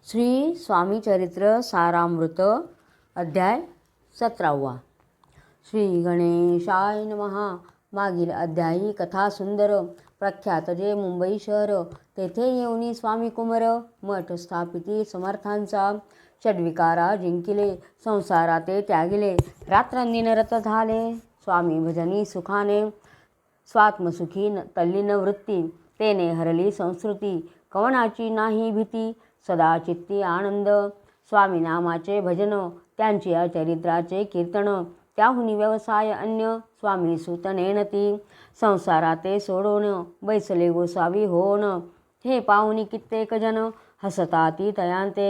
श्री स्वामी चरित्र सारामृत अध्याय 17. श्री गणेशाय नमः. मागील अध्यायी कथा सुंदर. प्रख्यात जे मुंबई शहर, तेथे येऊनी स्वामी कुमार मठ स्थापिती समर्थांचा. षड्विकारा जिंकिले, संसाराते त्यागिले, रात्रंदिनरत झाले. स्वामी भजनी सुखाने, स्वात्मसुखी तल्लीन वृत्ती, तेने हरली संस्कृती. कवनाची नाही भीती, सदा चित्ती आनंद. स्वामी नामाचे भजन, त्यांची या चरित्राचे कीर्तन. त्याहुनी व्यवसाय अन्य, स्वामी सुत नेणती. संसाराते सोडून, बैसले गोसावी होऊन. हे पाहुनी कित्येक जन, हसताती तयांते.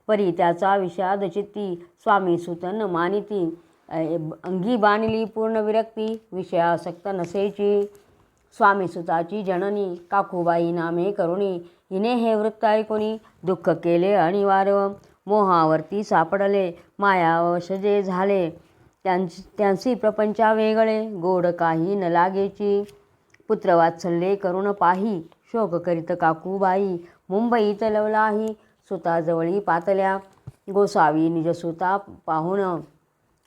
परी त्याचा विषाद चित्ती, स्वामी सुत न मानिती. अंगी बाणली पूर्ण विरक्ती, विषयासक्त नसेची. स्वामी सुताची जननी, काकूबाई नामे करुणी. हिने हे वृत्त ऐकुनी, दुःख केले अनिवार्य. मोहावरती सापडले, मायावश जे झाले. त्यांची प्रपंचा वेगळे, गोड काही न लागेची. पुत्रवात्सल्ये करुण पाही, शोक करीत काकूबाई. मुंबईत लवलाही, सुताजवळी पातल्या. गोसावी निजसुता पाहुण,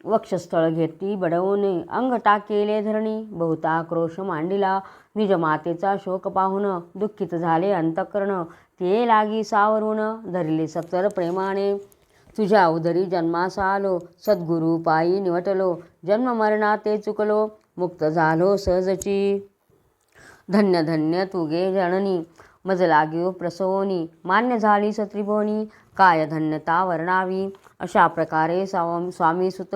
वक्षस्थळ घेतली बडवून. अंग टाकेले धरणी, बहुता आक्रोश मांडिला. निज मातेचा शोक पाहुन, दुःखित झाले अंतःकरण. ते लागी सावरून, धरले सत्वर प्रेमाने. तुझ्या उदरी जन्मास आलो, सद्गुरु पायी निवटलो. जन्म मरणाते चुकलो, मुक्त झालो सहजची. धन्य धन्य तू गे जननी, मज लाग्यो प्रसवोनी. मान्य झाली सत्रिभुवनी, काय धन्यता वर्णावी. अशा प्रकारे स्वामी सुत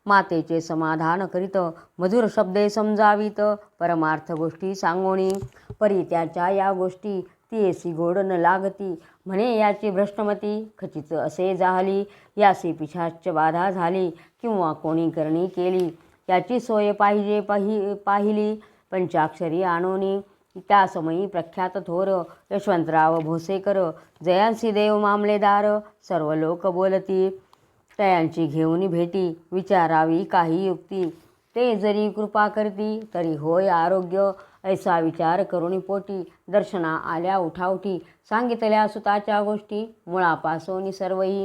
मातेचे समाधान करीत, मधुर शब्दे समजावीत. परमार्थ गोष्टी सांगोणी, परी त्याच्या या गोष्टी. तियेसी गोड न लागती, म्हणे याची भ्रष्टमती. खचित असे झाली, यासी पिशाच बाधा झाली. किंवा कोणी करणी केली, याची सोय पाहिजे पाहिली. पंचाक्षरी आणोनी, त्या समयी प्रख्यात थोर. यशवंतराव भोसेकर, जयांसी देव मामलेदार. सर्व लोक बोलती, तयांची घेऊन भेटी. विचारावी काही युक्ती, ते जरी कृपा करती. तरी होय आरोग्य, ऐसा विचार करुणी पोटी. दर्शना आल्या उठावठी, सांगितल्या सुताच्या गोष्टी. मुळापासोनी सर्वही,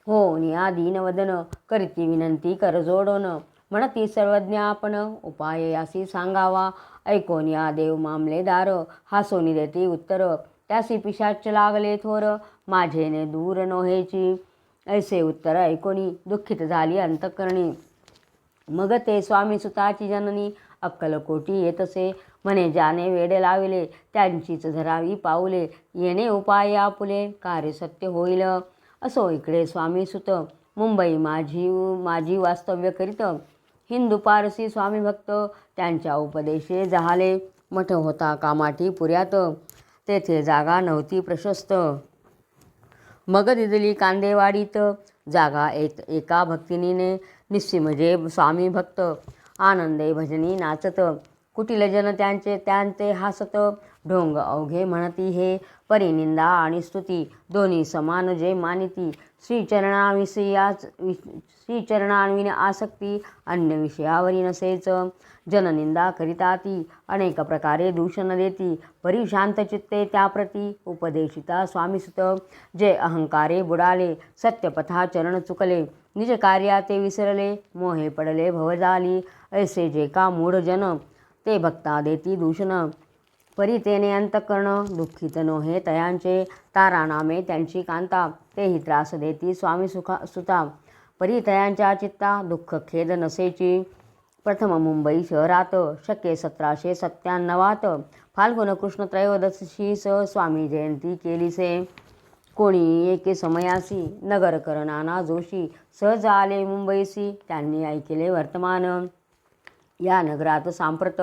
होनी आदीन वदन. करती विनंती करजोडोन, म्हणती सर्वज्ञ आपण. उपाय यासी सांगावा, ऐकोनी आ देव मामलेदार. हासोनी देती उत्तर, त्यासी पिशाच लागले थोर. माझेने दूर नोहेची, ऐसे उत्तर ऐकोनी. दुःखित झाली अंतःकरणी, मग ते स्वामी सुताची जननी. अक्कलकोटी येतसे, म्हणे ज्याने वेड लाविले. त्यांचीच धरावी पाऊले, येणे उपाय आपुले. कार्य सत्य होईल. असो इकडे स्वामी सुत, मुंबई माझी वास्तव्य करीत. हिंदू पारसी स्वामी भक्त, त्यांच्या उपदेशे झाले. मठ होता कामाठी पुऱ्यात, तेथे जागा नव्हती प्रशस्त. मग दिदली कांदेवाडीत, जागा एका भक्तिनीने. निस्सिमजे स्वामी भक्त, आनंदे भजनी नाचत. कुटील जन त्यांचे हासत. ढोंग अवघे म्हणती हे, परिनिंदा आणि स्तुती. दोन्ही समान जे मानिती. श्रीचरणांविन आसक्ती, अन्य विषयावरी नसेच. जननिंदा करिता ती, अनेक प्रकारे दूषण देती. परी शांत चित्ते त्याप्रती, उपदेशिता स्वामीसुत. जे अहंकारे बुडाले, सत्यपथा चरण चुकले. निज कार्याते विसरले, मोहे पडले भवजाली. ऐसे जे का मूढ जन, ते भक्ता देती दूषण. परी तेने अंतःकरण, दुःखित नोहे तयांचे. तारा नामे त्यांची कांता, तेही त्रास देती स्वामी सुता. परी तयांच्या चित्ता, दुःख खेद नसेची. प्रथम मुंबई शहरात, शके 1797 फाल्गुन कृष्ण त्रयोदशीस स्वामी जयंती केलीसे. कोणी एके समयासी, नगरकर नाना जोशी. सहज आले मुंबईसी, त्यांनी ऐकिले वर्तमान. या नगरात सांप्रत,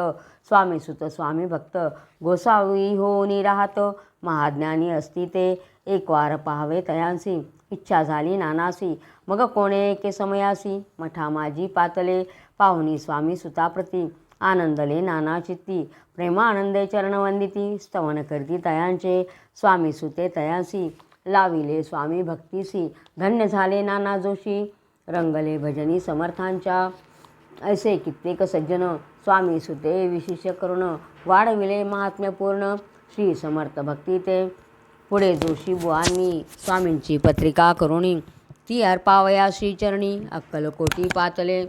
स्वामी सुत स्वामी भक्त. गोसावी होऊनी राहत, महाज्ञानी असती ते. एक वार पाहावे तयांसी, इच्छा झाली नानासी. मग कोणे एके समयासी, मठा माझी पातले. पाहुनी स्वामी सुताप्रती, आनंदले नाना चित्ती. प्रेमानंदे चरण वंदिती, स्तवन करती तयांचे. स्वामी सुते तयांसी, लाविले स्वामी भक्तीसी. धन्य झाले नाना जोशी, रंगले भजनी समर्थांच्या. ऐसे कित्येक सज्जन, स्वामी सुते विशेष करुण. वाढविले महात्म्यपूर्ण, श्री समर्थ भक्ती ते. पुढे जोशी बुवांनी स्वामींची पत्रिका करुणी ती अर्पावया श्रीचरणी अक्कलकोटी पातले.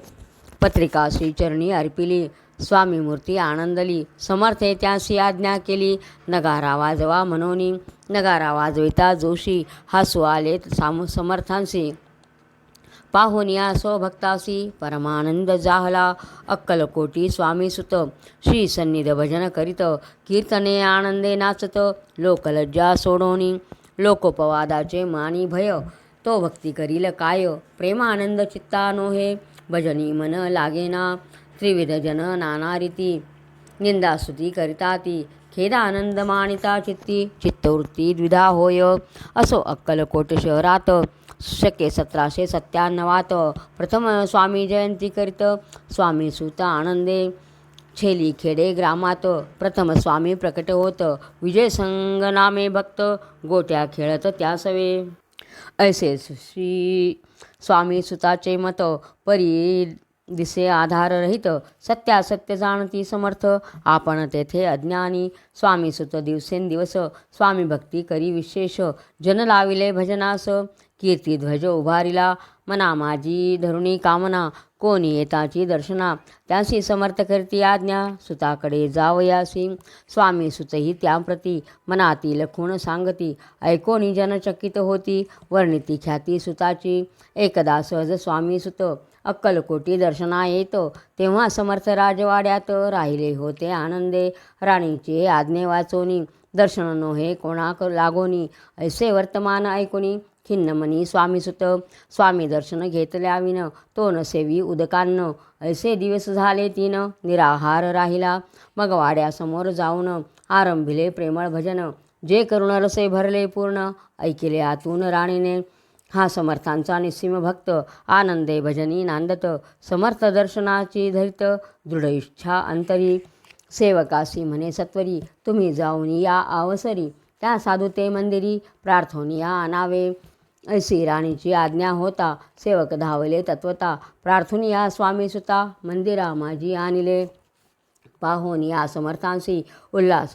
पत्रिका श्रीचरणी अर्पिली स्वामी मूर्ती आनंदली. समर्थे त्यासी आज्ञा केली नगारा वाजवा म्हणोनी. नगारा वाजविता जोशी हसू आले समर्थांसी. पाहून या स्वभक्तासी परमानंद जाहला. अक्कलकोटी स्वामी सुत श्री सन्निध भजन करीत कीर्तने आनंदे नाचत. लोकलज्जा सोडोनी लोकोपवादाचे मानी भय. तो भक्ती करील काय प्रेमानंद चित्ता नोहे. भजनी मन लागेना त्रिविध जन नाना रीती. निंदास्तुती करिता ती खेदानंद मानिता चित्ती. चित्तवृत्ती द्विधा होय असो अक्कलकोट शहरात. शके 1797 प्रथम स्वामी जयंती करीत. स्वामी सुत आनंदे छेली खेडे ग्रामात. प्रथम स्वामी प्रकट होत विजय संग नामे भक्त. गोट्या खेळत त्या सवे. ऐसे श्री स्वामी सुताचे मत परी दिसे आधार रहित. सत्यासत्य जाणती समर्थ आपण तेथे अज्ञानी. स्वामी सुत दिवसेंदिवस स्वामी भक्ती करी विशेष. जन लाविले भजनास कीर्ती ध्वज उभारिला. मना माझी धरुणी कामना कोणी येताची दर्शना. त्यासी समर्थ करती आज्ञा सुताकडे जावयासी. स्वामी सुतही त्याप्रती मनातील खूण सांगती. ऐकोनी जनचकित होती वर्णिती ख्याती सुताची. एकदा सहज स्वामी सुत अक्कलकोटी दर्शना येतो. तेव्हा समर्थ राजवाड्यात राहिले होते आनंदे. राणीचे आज्ञे वाचोनी दर्शन नोहे कोणा लागोनी. ऐसे वर्तमान ऐकोनी खिन्नमनी स्वामीसुत. स्वामी दर्शन घेतल्याविन तो न सेवी उदकान्न. ऐसे दिवस झाले 3 निराहार राहिला. मग वाड्यासमोर जाऊन आरंभिले प्रेमळ भजन. जे करुण रसे भरले पूर्ण ऐकिले आतून राणीने. हा समर्थांचा निस्सीम भक्त आनंदे भजनी नांदत. समर्थ दर्शनाची धरित दृढ इच्छा अंतरी. सेवकासी म्हणे सत्वरी तुम्ही जाऊन या अवसरी. त्या साधू ते मंदिरी प्रार्थोनिया आणावे. ऐसी राणीची आज्ञा होता सेवक धावले तत्वता. प्रार्थोनिया स्वामी सुता मंदिरा माझी आणिले. पाहोन या समर्थांसी उल्हास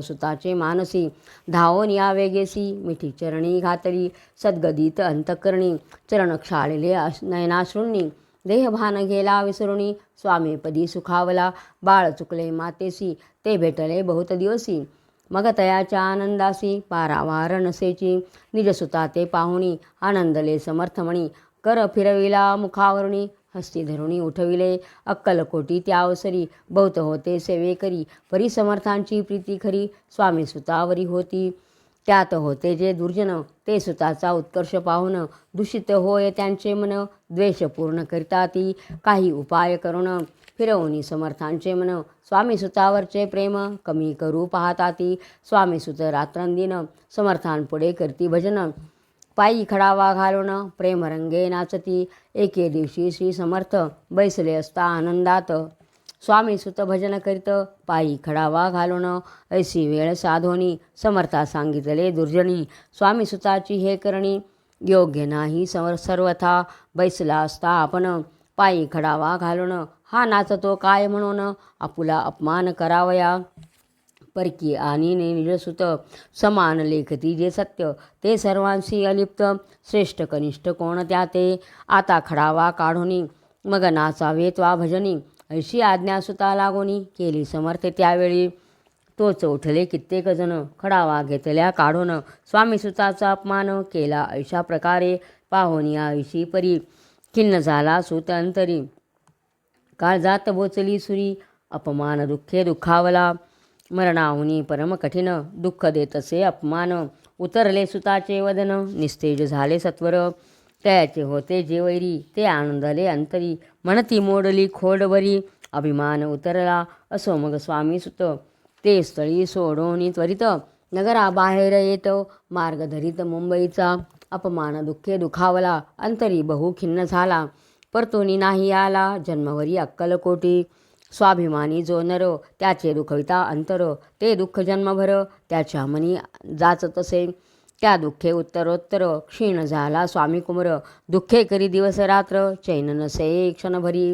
सुताचे मानसी. धावोन या वेगेसी मिठी चरणी घातली. सद्गदित अंतकरणी चरण क्षाळले नयनाश्रूंनी. देहभान गेला विसरुणी स्वामीपदी सुखावला. बाळ चुकले मातेसी ते भेटले बहुत दिवसी. मग तयाच्या आनंदासी पारावार नसेची. निजसुता ते पाहुणी आनंदले समर्थमणी. कर फिरविला मुखावरुणी हस्ती धरुणी उठविले. अक्कलकोटी त्या अवसरी बहुत होते सेवेकरी. परी समर्थांची प्रीती खरी स्वामी सुतावरी होती. त्यात होते जे दुर्जन ते सुताचा उत्कर्ष पाहून दूषित होय त्यांचे मन. द्वेष पूर्ण करिता ती काही उपाय करून फिरवणी समर्थांचे मन. स्वामी सुतावरचे प्रेम कमी करू पाहता ती. स्वामी सुत रात्रंदिन समर्थांपुढे करती भजन. पायी खडावा घालून प्रेमरंगे नाचती. एके दिवशी श्री समर्थ बैसले असता आनंदात. स्वामी सुत भजन करीत पायी खडावा घालून. ऐसी वेळ साधोनी समर्था सांगितले दुर्जनी. स्वामी सुताची हे करणी योग्य नाही सर्वथा. बैसला असता आपण पायी खडावा घालून. हा नाचतो काय म्हणून आपुला अपमान करावया. परकी आणि निजसुत समान लेखती जे सत्य. ते सर्वांशी अलिप्त श्रेष्ठ कनिष्ठ कोण त्या ते. आता खडावा काढोनी मग नाचावे त्वा भजनी. ऐशी आज्ञा सुता लागोनी केली समर्थ त्यावेळी. तोच उठले कित्येक जण खडावा घेतल्या काढून. स्वामी सुताचा अपमान केला ऐशा प्रकारे. पाहोनी ऐशी परी खिन्न झाला सुत अंतरी. काळजात बोचली सुरी अपमान दुःखे दुखावला. मरणाहुनी परम कठीण दुःख देतसे अपमान. उतरले सुताचे वदन निस्तेज झाले सत्वर. तयाचे होते जे वैरी ते आनंदले अंतरी. म्हणती मोडली खोड बरी अभिमान उतरला. असो मग स्वामी सुत ते स्थळी सोडोनी त्वरित. नगरा बाहेर येतो मार्ग धरित मुंबईचा. अपमान दुःखे दुखावला अंतरी बहु खिन्न झाला. परतोनी नाही आला जन्मवरी अक्कलकोटी. स्वाभिमानी जो नर त्याचे दुखविता अंतर. ते दुःख जन्मभर त्याच्या मनी जाचत असे. त्या दुःखे उत्तरोत्तर क्षीण झाला स्वामी कुमर. दुःखे करी दिवस रात्र चैन नसे क्षणभरी.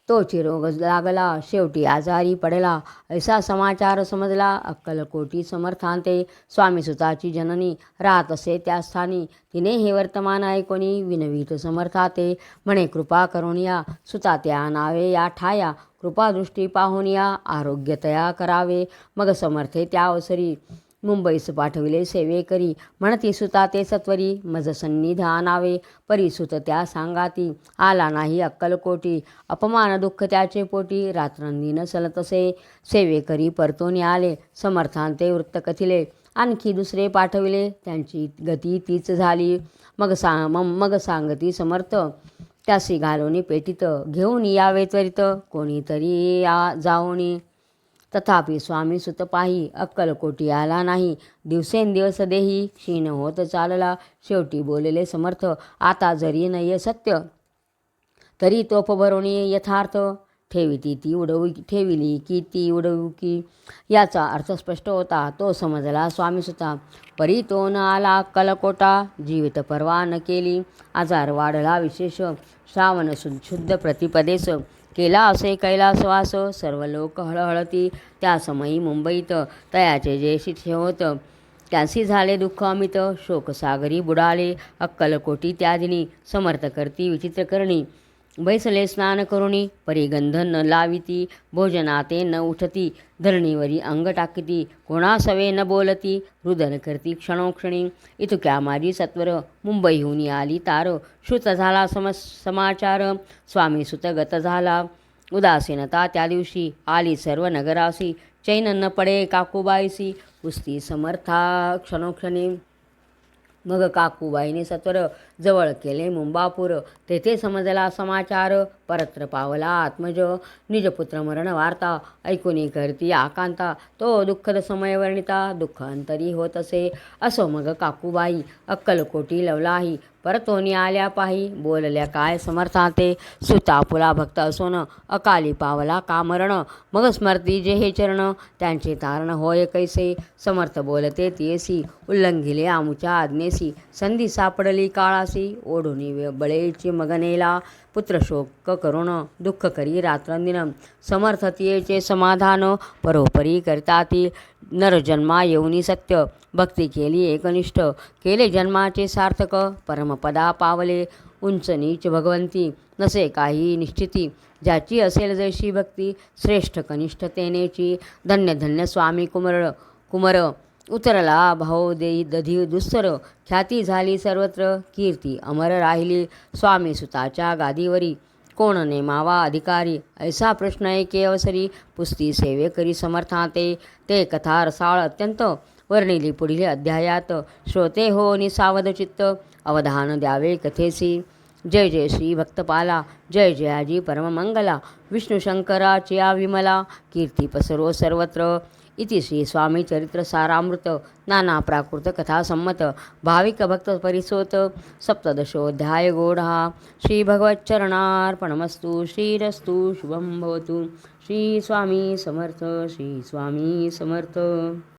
तो चिरोग लागला, शेवटी आजारी पडला. ऐसा समाचार समजला. अक्कलकोटी समर्थांते स्वामीसुताची जननी राहत असे त्या स्थानी. तिने हे वर्तमान ऐकोनी विनवीत समर्थाते म्हणे, कृपा करून या सुता त्या नावे या ठाया. कृपादृष्टी पाहून या आरोग्य तया करावे. मग समर्थे त्या अवसरी मुंबईस पाठविले सेवेकरी. म्हणती सुता ते सत्वरी मज सन्निधानावे. परिसुत त्या सांगाती आला नाही अक्कलकोटी. अपमान दुःख त्याचे पोटी रात्रंदिन सलतसे. सेवेकरी परतून आले समर्थांते वृत्त कथिले. आणखी दुसरे पाठविले त्यांची गती तीच झाली. मग सांगती समर्थ त्यासी घालून पेटीत. घेऊन यावे त्वरित कोणीतरी जाऊनी. तथापि स्वामी सुत पाही अक्कलकोटी आला नाही. दिवसेंदिवस देही क्षीण होत चालला. शेवटी बोलले समर्थ, आता जरी नये सत्य तरी तोफ भरवणी यथार्थ. ठेविली की ती उडवू की. याचा अर्थ स्पष्ट होता. तो समजला स्वामीसुता. परी तो न आला अक्कलकोटा. जीवित परवा न केली. आजार वाढला विशेष. श्रावण शुद्ध प्रतिपदेस केला असे कैलासवास. सर्व लोक हळहळती त्या समयी मुंबईत. तयाचे जे शिष्य होत त्यांसी झाले दुःख अमित. शोकसागरी बुडाले अक्कलकोटी त्या दिनी. समर्थ करती विचित्र करणी. बैसले स्नान करुणी. परिगंध न लाविती. भोजनाते न उठती. धरणीवरी अंग टाकीती. कोणासवे न बोलती. रुदन करती क्षणोक्षणी. इतक्या माझी सत्वर मुंबईहून आली तार. श्रुत झाला समाचार स्वामी सुत गत झाला. उदासीनता त्या दिवशी आली सर्व नगरासी. चैन न पडे काकूबाईसी. पुसती समर्था क्षणोक्षणी. मग काकूबाईने सत्वर जवळ केले मुंबापूर. तेथे समजला समाचार. परत्र पावला आत्मज. निजपुत्र मरण वार्ता ऐकुनी करती आकांता. तो दुःखद समय वर्णिता. दुःख अंतरी होत असे. असो मग काकूबाई अक्कलकोटी लवलाही. परतोनी आल्या पाही. बोलल्या काय समर्थाते. सुता पुला भक्त असोन अकाली पावला का मरण. मग स्मरती जे हे चरण त्यांचे तारण होय कैसे. समर्थ बोलते तियसी. उल्लंघिले आमुच्या आज्ञेसी. संधी सापडली काळासी. ओढुनी बळेची मगनेला. पुत्र शोक करुण दुःख करी रात्रंदिन. समर्थतियेचे समाधान परोपरी करताती. नरजन्मा येऊनी सत्य भक्ती केली एकनिष्ठ. केले जन्माचे सार्थक परमपदा पावले. उंच नीच भगवंती नसे काही निश्चिती. ज्याची असेल जैशी भक्ती श्रेष्ठ कनिष्ठ तेनेची. धन्य धन्य स्वामी कुमर उतरला भाऊ देई दधी दुस्तर. ख्याती झाली सर्वत्र कीर्ती अमर राहिली. स्वामी सुताच्या गादीवरी कोण नेमावा अधिकारी. ऐसा प्रश्न एके अवसरी पुस्ती सेवे करी समर्थाते. ते कथा रसाळ अत्यंत वर्णिली पुढील अध्यायात. श्रोते हो निसावध चित्त अवधान द्यावे कथेसी. जय जय श्री भक्तपाला. जय जयाजी परममंगला. विष्णू शंकराच्या विमला. कीर्ती पसरो सर्वत्र. इति श्री स्वामी चरित्र सारामृत नाना प्राकृत कथा संमत. भाविक भक्त परिसोत सप्तदशोऽध्याय गौडः. श्री भगवच्चरणार्पणमस्तु. श्रीरस्तु शुभं भवतु. श्री स्वामी समर्थ. श्री स्वामी समर्थ.